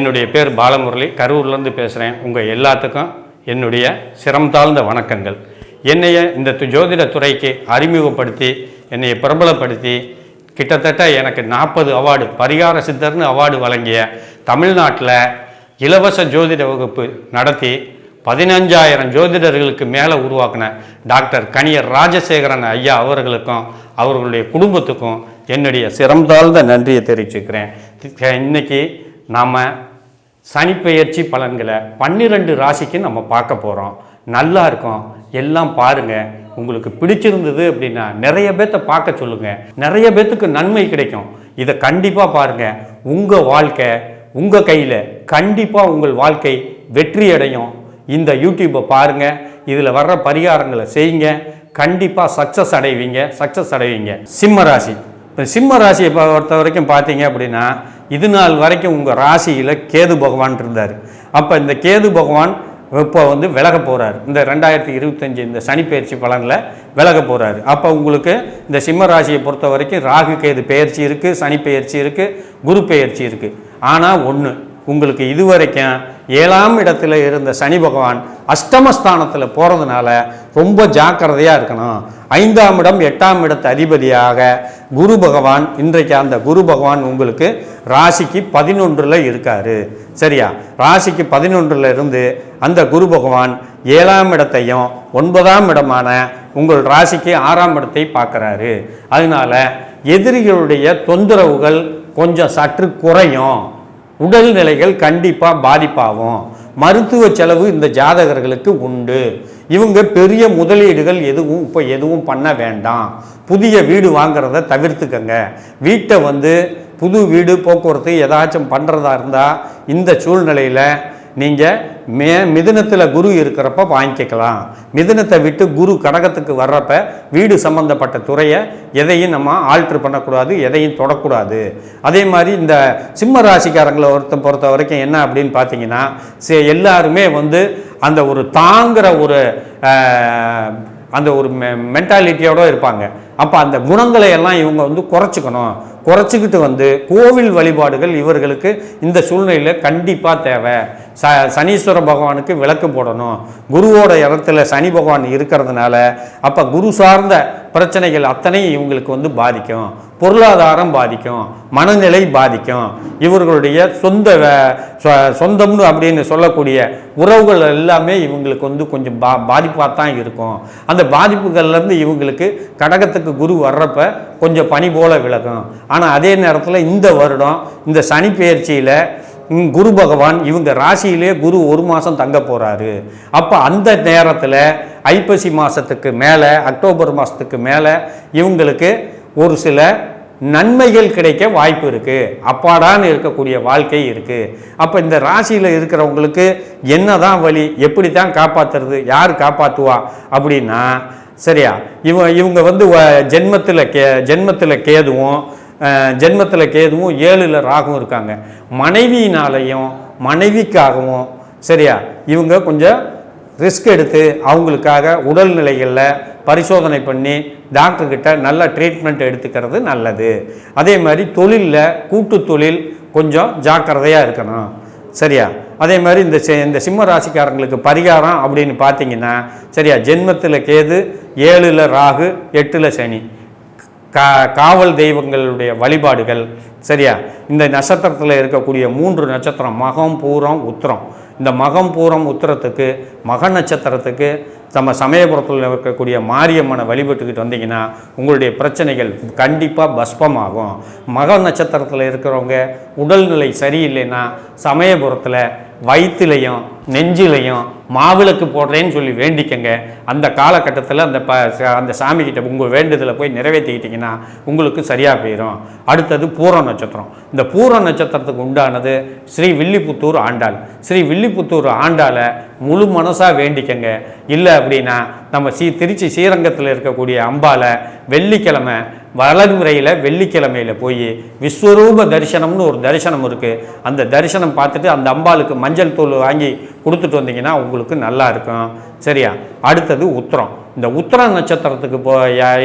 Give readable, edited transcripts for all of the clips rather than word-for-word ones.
என்னுடைய பேர் பாலமுரளி, கரூர்லேருந்து பேசுகிறேன். உங்கள் எல்லாத்துக்கும் என்னுடைய சிரம் தாழ்ந்த வணக்கங்கள். என்னைய இந்த ஜோதிட துறைக்கு அறிமுகப்படுத்தி என்னையை பிரபலப்படுத்தி கிட்டத்தட்ட எனக்கு 40 அவார்டு, பரிகார சித்தர்னு அவார்டு வழங்கிய, தமிழ்நாட்டில் இலவச ஜோதிட வகுப்பு நடத்தி 15,000 ஜோதிடர்களுக்கு மேலே உருவாக்கின டாக்டர் கணியர் ராஜசேகரன் ஐயா அவர்களுக்கும் அவர்களுடைய குடும்பத்துக்கும் என்னுடைய சிரம் தாழ்ந்த நன்றியை தெரிவிச்சுக்கிறேன். இன்னைக்கு நாம் சனிப்பெயர்ச்சி பலன்களை 12 ராசிக்கு நம்ம பார்க்க போகிறோம். நல்லா இருக்கும், எல்லாம் பாருங்கள். உங்களுக்கு பிடிச்சிருந்தது அப்படின்னா நிறைய பேர்த்த பார்க்க சொல்லுங்கள், நிறைய பேர்த்துக்கு நன்மை கிடைக்கும். இதை கண்டிப்பாக பாருங்கள். உங்கள் வாழ்க்கை உங்கள் கையில், கண்டிப்பாக உங்கள் வாழ்க்கை வெற்றி அடையும். இந்த யூடியூப்பை பாருங்கள், இதில் வர்ற பரிகாரங்களை செய்யுங்க, கண்டிப்பாக சக்ஸஸ் அடைவீங்க. சிம்ம ராசி. இப்போ சிம்ம ராசியை பொறுத்த வரைக்கும் பார்த்தீங்க அப்படின்னா, இது நாள் வரைக்கும் உங்கள் ராசியில் கேது பகவான் இருந்தார். அப்போ இந்த கேது பகவான் இப்போ விலக போகிறார். இந்த 2025 இந்த சனிப்பெயர்ச்சி பலனில் விலக போகிறாரு. அப்போ உங்களுக்கு இந்த சிம்ம ராசியை பொறுத்த வரைக்கும் ராகு கேது பெயர்ச்சி இருக்குது, சனி பெயர்ச்சி இருக்குது, குரு பெயர்ச்சி இருக்குது. ஆனால் ஒன்று, உங்களுக்கு இதுவரைக்கும் 7ஆம் இடத்துல இருந்த சனி பகவான் அஷ்டமஸ்தானத்தில் போகிறதுனால ரொம்ப ஜாக்கிரதையாக இருக்கணும். 5ஆம் இடம் 8ஆம் இடத்து அதிபதியாக குரு பகவான், இன்றைக்கு அந்த குரு பகவான் உங்களுக்கு ராசிக்கு 11ல் இருக்கார். சரியா? ராசிக்கு 11ல் இருந்து அந்த குரு பகவான் 7ஆம் இடத்தையும் 9ஆம் இடமான உங்கள் ராசிக்கு 6ஆம் இடத்தை பார்க்குறாரு. அதனால எதிரிகளுடைய தொந்தரவுகள் கொஞ்சம் சற்று குறையும். உடல்நிலைகள் கண்டிப்பாக பாதிப்பாகும். மருத்துவ செலவு இந்த ஜாதகர்களுக்கு உண்டு. இவங்க பெரிய முதலீடுகள் எதுவும் பண்ண வேண்டாம். புதிய வீடு வாங்கிறத தவிர்த்துக்கங்க. வீட்டை புது வீடு போக்குவரத்து ஏதாச்சும் பண்ணுறதா இருந்தால் இந்த சூழ்நிலையில் நீங்கள் மிதுனத்தில் குரு இருக்கிறப்ப வாங்கிக்கலாம். மிதுனத்தை விட்டு குரு கடகத்துக்கு வர்றப்ப வீடு சம்பந்தப்பட்ட துறையை எதையும் நம்ம ஆல்ட்ரு பண்ணக்கூடாது, எதையும் தொடக்கூடாது. அதே மாதிரி இந்த சிம்ம ராசிக்காரங்களை பொறுத்த வரைக்கும் என்ன அப்படின்னு பார்த்தீங்கன்னா, எல்லாருமே அந்த ஒரு தாங்குகிற அந்த ஒரு மென்டாலிட்டியோடு இருப்பாங்க. அப்போ அந்த குணங்களை எல்லாம் இவங்க குறைச்சிக்கிட்டு கோவில் வழிபாடுகள் இவர்களுக்கு இந்த சூழ்நிலையில் கண்டிப்பாக தேவை. சனீஸ்வர பகவானுக்கு விளக்கு போடணும். குருவோட இடத்துல சனி பகவான் இருக்கிறதுனால அப்போ குரு சார்ந்த பிரச்சனைகள் அத்தனை இவங்களுக்கு பாதிக்கும். பொருளாதாரம் பாதிக்கும், மனநிலை பாதிக்கும். இவர்களுடைய சொந்தம்னு அப்படின்னு சொல்லக்கூடிய உறவுகள் எல்லாமே இவங்களுக்கு கொஞ்சம் பாதிப்பாக தான் இருக்கும். அந்த பாதிப்புகள்லேருந்து இவங்களுக்கு கடகத்துக்கு குரு வர்றப்ப கொஞ்சம் பனி போல விலகும். ஆனால் அதே நேரத்தில் இந்த வருடம் இந்த சனி பெயர்ச்சியில் குரு பகவான் இவங்க ராசியிலே குரு 1 மாதம் தங்க போகிறாரு. அப்போ அந்த நேரத்தில் ஐப்பசி மாதத்துக்கு மேலே, அக்டோபர் மாதத்துக்கு மேலே இவங்களுக்கு ஒரு சில நன்மைகள் கிடைக்க வாய்ப்பு இருக்குது. அப்பாடான்னு இருக்கக்கூடிய வாழ்க்கை இருக்குது. அப்போ இந்த ராசியில் இருக்கிறவங்களுக்கு என்ன தான் வழி, எப்படி தான் காப்பாற்றுறது, யார் காப்பாற்றுவா அப்படின்னா, சரியா, இவங்க ஜென்மத்தில் கேதுவும் 7ல் ராகும் இருக்காங்க. மனைவியினாலையும் மனைவிக்காகவும் சரியா இவங்க கொஞ்சம் ரிஸ்க் எடுத்து அவங்களுக்காக உடல்நிலைகளில் பரிசோதனை பண்ணி டாக்டர்கிட்ட நல்ல ட்ரீட்மெண்ட் எடுத்துக்கிறது நல்லது. அதே மாதிரி தொழிலில், கூட்டு தொழில் கொஞ்சம் ஜாக்கிரதையாக இருக்கணும். சரியா? அதே மாதிரி இந்த சிம்ம ராசிக்காரங்களுக்கு பரிகாரம் அப்படின்னு பார்த்தீங்கன்னா, சரியா, ஜென்மத்தில் கேது, 7ல் ராகு, 8ல் சனி, காவல் தெய்வங்களுடைய வழிபாடுகள். சரியா? இந்த நட்சத்திரத்தில் இருக்கக்கூடிய 3 நட்சத்திரம் மகம், பூரம், உத்திரம். இந்த மகம், பூரம், உத்திரத்துக்கு, மக நட்சத்திரத்துக்கு நம்ம சமயபுரத்தில் இருக்கக்கூடிய மாரியம்மனை வழிபட்டுக்கிட்டு வந்தீங்கன்னா உங்களுடைய பிரச்சனைகள் கண்டிப்பாக பஸ்பமாகும். மக நட்சத்திரத்தில் இருக்கிறவங்க உடல்நிலை சரியில்லைன்னா சமயபுரத்தில் வயிற்றுலையும் நெஞ்சிலையும் மாவிளக்கு போடுறேன்னு சொல்லி வேண்டிக்கங்க. அந்த காலகட்டத்தில் அந்த சாமிக்கிட்ட உங்கள் வேண்டுதலை போய் நிறைவேற்றிக்கிட்டிங்கன்னா உங்களுக்கு சரியாக போயிடும். அடுத்தது பூர நட்சத்திரம். இந்த பூர நட்சத்திரத்துக்கு உண்டானது ஸ்ரீ வில்லிபுத்தூர் ஆண்டாள். ஸ்ரீ வில்லிபுத்தூர் ஆண்டாளை முழு மனசாக வேண்டிக்கங்க. இல்லை அப்படின்னா நம்ம திருச்சி ஸ்ரீரங்கத்தில் இருக்கக்கூடிய அம்பாலை வெள்ளிக்கிழமை வளர்முறையில் வெள்ளிக்கிழமையில் போய் விஸ்வரூப தரிசனம்னு ஒரு தரிசனம் இருக்குது. அந்த தரிசனம் பார்த்துட்டு அந்த அம்பாளுக்கு மஞ்சள் தூள் வாங்கி கொடுத்துட்டு வந்தீங்கன்னா உங்களுக்கு நல்லா இருக்கும். சரியா? அடுத்தது உத்திரம். இந்த உத்திர நட்சத்திரத்துக்கு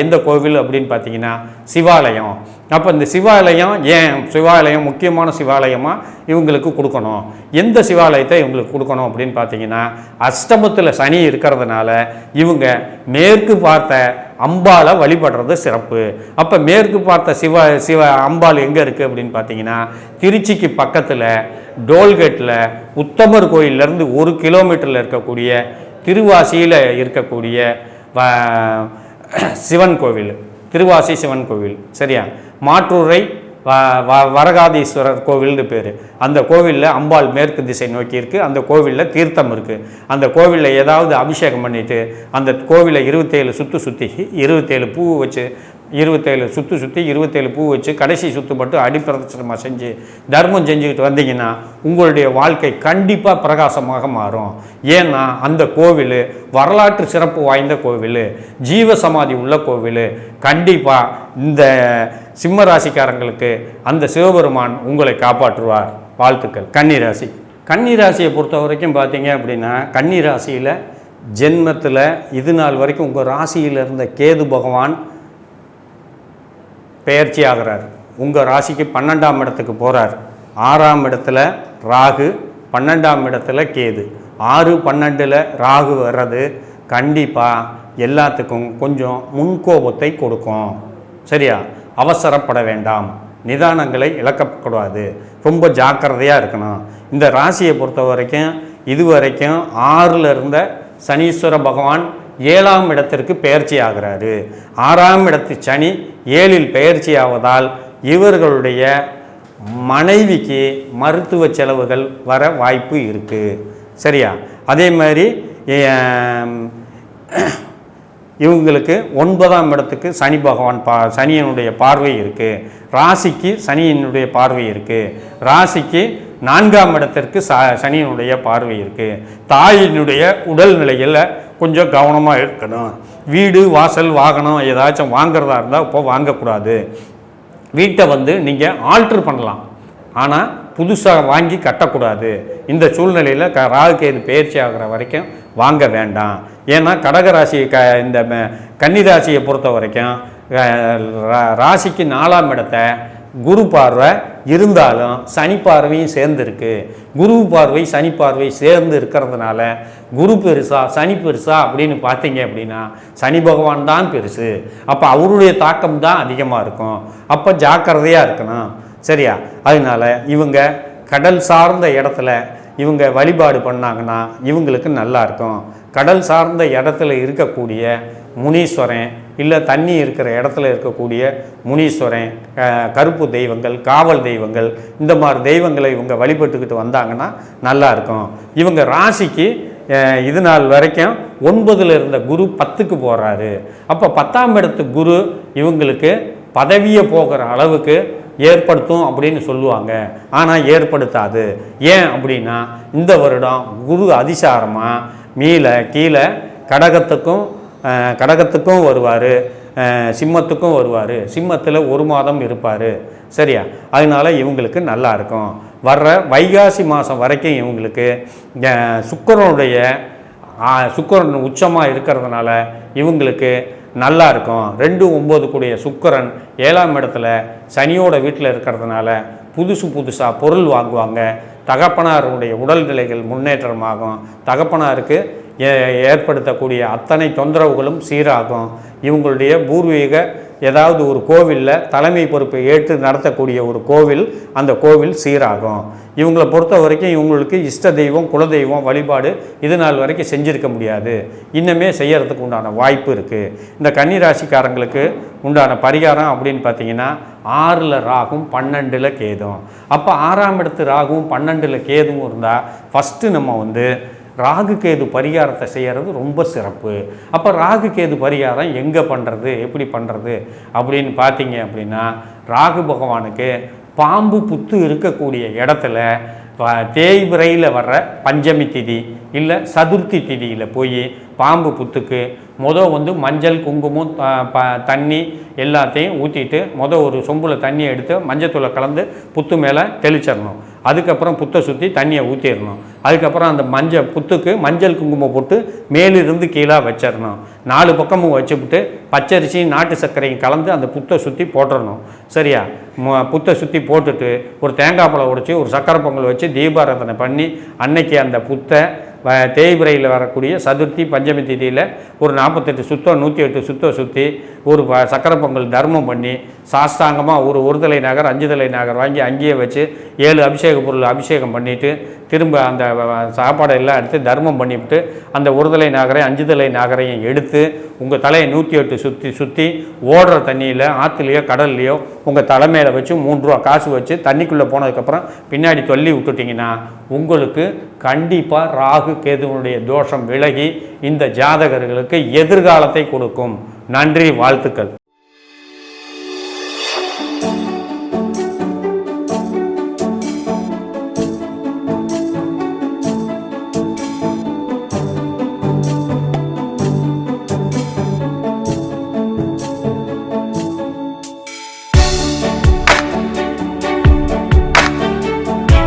எந்த கோவில் அப்படின்னு பார்த்தீங்கன்னா சிவாலயம். அப்போ இந்த சிவாலயம் ஏன் சிவாலயம் முக்கியமான சிவாலயமாக இவங்களுக்கு கொடுக்கணும். எந்த சிவாலயத்தை இவங்களுக்கு கொடுக்கணும் அப்படின்னு பார்த்தீங்கன்னா அஷ்டமத்தில் சனி இருக்கிறதுனால இவங்க மேற்கு பார்த்த அம்பாலை வழிபடுறது சிறப்பு. அப்போ மேற்கு பார்த்த சிவ அம்பாள் எங்கே இருக்குது அப்படின்னு பார்த்தீங்கன்னா திருச்சிக்கு பக்கத்தில் டோல்கேட்டில் உத்தமர் கோயிலேருந்து 1 கிலோமீட்டரில் இருக்கக்கூடிய திருவாசியில் இருக்கக்கூடிய சிவன் கோவில், திருவாசி சிவன் கோவில். சரியா? மாற்றூரை வரகாதீஸ்வரர் கோவில்னு பேர். அந்த கோவிலில் அம்பாள் மேற்கு திசை நோக்கி இருக்குது. அந்த கோவிலில் தீர்த்தம் இருக்குது. அந்த கோவிலில் ஏதாவது அபிஷேகம் பண்ணிவிட்டு அந்த கோவிலை 27 சுற்றி 27 பூ வச்சு 27 சுற்றி 27 பூ வச்சு கடைசி சுற்று மட்டும் அடிப்பிரதட்சணமாக செஞ்சு தர்மம் செஞ்சுக்கிட்டு வந்தீங்கன்னா உங்களுடைய வாழ்க்கை கண்டிப்பாக பிரகாசமாக மாறும். ஏன்னா அந்த கோவில் வரலாற்று சிறப்பு வாய்ந்த கோவில், ஜீவ சமாதி உள்ள கோவில். கண்டிப்பாக இந்த சிம்ம ராசிக்காரங்களுக்கு அந்த சிவபெருமான் உங்களை காப்பாற்றுவார். வாழ்த்துக்கள். கன்னிராசி. கன்னிராசியை பொறுத்த வரைக்கும் பார்த்தீங்க அப்படின்னா கன்னிராசியில் ஜென்மத்தில் இது நாள் வரைக்கும் உங்கள் ராசியில் இருந்த கேது பகவான் பெயர்ச்சி ஆகிறார். உங்கள் ராசிக்கு 12ஆம் இடத்துக்கு போகிறார். 6ஆம் இடத்துல ராகு, 12ஆம் இடத்துல கேது. 6, 12 ராகு வர்றது கண்டிப்பாக எல்லாத்துக்கும் கொஞ்சம் முன்கோபத்தை கொடுக்கும். சரியா? அவசரப்பட வேண்டாம், நிதானங்களை இழக்கக்கூடாது, ரொம்ப ஜாக்கிரதையாக இருக்கணும். இந்த ராசியை பொறுத்த வரைக்கும் இதுவரைக்கும் 6ல் இருந்த சனீஸ்வர பகவான் 7ஆம் இடத்திற்கு பெயர்ச்சி ஆகிறாரு. 6ஆம் இடத்து சனி 7இல் பெயர்ச்சி ஆவதால் இவர்களுடைய மனைவிக்கு மருத்துவ செலவுகள் வர வாய்ப்பு இருக்குது. சரியா? அதே மாதிரி இவங்களுக்கு 9ஆம் இடத்துக்கு சனி பகவான் சனியினுடைய பார்வை இருக்குது. ராசிக்கு சனியினுடைய பார்வை இருக்குது. ராசிக்கு 4ஆம் இடத்திற்கு சனியினுடைய பார்வை இருக்குது. தாயினுடைய உடல்நிலையில் கொஞ்சம் கவனமாக இருக்கணும். வீடு வாசல் வாகனம் ஏதாச்சும் வாங்கிறதா இருந்தால் இப்போ வாங்கக்கூடாது. வீட்டை நீங்கள் ஆல்ட்ரு பண்ணலாம், ஆனால் புதுசாக வாங்கி கட்டக்கூடாது. இந்த சூழ்நிலையில் ராகு கேது பெயர்ச்சி ஆகிற வரைக்கும் வாங்க வேண்டாம். ஏன்னா கடகராசி இந்த கன்னிராசியை பொறுத்த வரைக்கும் ராசிக்கு 4ஆம் இடத்தை குரு பார்வை இருந்தாலும் சனி பார்வையும் சேர்ந்துருக்கு. குரு பார்வை சனி பார்வை சேர்ந்து இருக்கிறதுனால குரு பெருசா சனி பெருசா அப்படின்னு பார்த்தீங்க அப்படின்னா சனி பகவான் தான் பெருசு. அப்போ அவருடைய தாக்கம் தான் அதிகமாக இருக்கும். அப்போ ஜாக்கிரதையாக இருக்கணும். சரியா? அதனால் இவங்க கடல் சார்ந்த இடத்துல இவங்க வழிபாடு பண்ணாங்கன்னா இவங்களுக்கு நல்லா இருக்கும். கடல் சார்ந்த இடத்துல இருக்கக்கூடிய முனீஸ்வரன், இல்லை தண்ணி இருக்கிற இடத்துல இருக்கக்கூடிய முனீஸ்வரன், கருப்பு தெய்வங்கள், காவல் தெய்வங்கள், இந்த மாதிரி தெய்வங்களை இவங்க வழிபட்டுக்கிட்டு வந்தாங்கன்னா நல்லா இருக்கும். இவங்க ராசிக்கு இது நாள் வரைக்கும் 9ல் இருந்த குரு 10க்கு போகிறாரு. அப்போ 10ஆம் இடத்து குரு இவங்களுக்கு பதவியை போகிற அளவுக்கு ஏற்படுத்தும் அப்படின்னு சொல்லுவாங்க. ஆனால் ஏற்படுத்தாது. ஏன் அப்படின்னா இந்த வருடம் குரு அதிசாரமாக கீழே கடகத்துக்கும் வருவார், சிம்மத்துக்கும் வருவார். சிம்மத்தில் 1 மாதம் இருப்பார். சரியா? அதனால் இவங்களுக்கு நல்லா இருக்கும். வர்ற வைகாசி மாதம் வரைக்கும் இவங்களுக்கு சுக்கிரன் உச்சமாக இருக்கிறதுனால இவங்களுக்கு நல்லா இருக்கும். 2, 9 கூடிய சுக்கிரன் 7ஆம் இடத்துல சனியோட வீட்டில் இருக்கிறதுனால புதுசாக பொருள் வாங்குவாங்க. தகப்பனாருடைய உடல்நிலைகள் முன்னேற்றமாகும். தகப்பனாருக்கு ஏற்படுத்தக்கூடிய அத்தனை தொந்தரவுகளும் சீராகும். இவங்களுடைய பூர்வீக ஏதாவது ஒரு கோவிலில் தலைமை பொறுப்பை ஏற்று நடத்தக்கூடிய ஒரு கோவில், அந்த கோவில் சீராகும். இவங்களை பொறுத்த வரைக்கும் இவங்களுக்கு இஷ்ட தெய்வம் குலதெய்வம் வழிபாடு இது நாள் வரைக்கும் செஞ்சுருக்க முடியாது. இன்னுமே செய்யறதுக்கு உண்டான வாய்ப்பு இருக்குது. இந்த கன்னிராசிக்காரங்களுக்கு உண்டான பரிகாரம் அப்படின்னு பார்த்தீங்கன்னா 6ல் ராகும் 12ல் கேதும். அப்போ 6ஆம் இடத்து ராகும் 12ல் கேதும் இருந்தால் ஃபஸ்ட்டு நம்ம ராகு கேது பரிகாரத்தை செய்கிறது ரொம்ப சிறப்பு. அப்போ ராகு கேது பரிகாரம் எங்கே பண்ணுறது, எப்படி பண்ணுறது அப்படின்னு பார்த்தீங்க அப்படின்னா ராகு பகவானுக்கு பாம்பு புத்து இருக்கக்கூடிய இடத்துல தேய்பிரையில் வர்ற பஞ்சமி திதி இல்லை சதுர்த்தி திதியில் போய் பாம்பு புத்துக்கு மஞ்சள் குங்குமம் தண்ணி எல்லாத்தையும் ஊற்றிட்டு ஒரு சொம்பில் தண்ணியை எடுத்து மஞ்சத்தூளை கலந்து புத்து மேலே தெளிச்சிடணும். அதுக்கப்புறம் புத்தை சுற்றி தண்ணியை ஊற்றிடணும். அதுக்கப்புறம் அந்த புத்துக்கு மஞ்சள் குங்குமம் போட்டு மேலிருந்து கீழே வச்சிடணும். 4 பக்கமும் வச்சுவிட்டு பச்சரிசியும் நாட்டு சர்க்கரையும் கலந்து அந்த புத்தை சுற்றி போட்டுடணும். சரியா? புத்தை சுற்றி போட்டுட்டு ஒரு தேங்காய் பழம் உடைச்சி ஒரு சக்கரை பொங்கல் வச்சு தீபாராதனை பண்ணி அன்னைக்கு அந்த புத்தை தேய்பிரையில் வரக்கூடிய சதுர்த்தி பஞ்சமி திதியில் ஒரு 48 சுத்தம் 108 சுத்தம் சுற்றி ஒரு சக்கரை பொங்கல் தர்மம் பண்ணி சாஸ்தாங்கமாக ஒரு தலை நாகர் 5 தலை நாகர் வாங்கி அங்கேயே வச்சு 7 அபிஷேக பொருள் அபிஷேகம் பண்ணிவிட்டு திரும்ப அந்த சாப்பாடை எல்லாம் எடுத்து தர்மம் பண்ணிவிட்டு அந்த 1 தலை நாகரையும் 5 தலை நாகரையும் எடுத்து உங்கள் தலையை 108 சுற்றி ஓடுற தண்ணியில் ஆற்றுலையோ கடல்லையோ உங்கள் தலைமையில் வச்சு 3 ரூபா காசு வச்சு தண்ணிக்குள்ளே போனதுக்கப்புறம் பின்னாடி தள்ளி விட்டுட்டிங்கன்னா உங்களுக்கு கண்டிப்பாக ராகு கேதுவனுடைய தோஷம் விலகி இந்த ஜாதகர்களுக்கு எதிர்காலத்தை கொடுக்கும். நன்றி, வாழ்த்துக்கள்.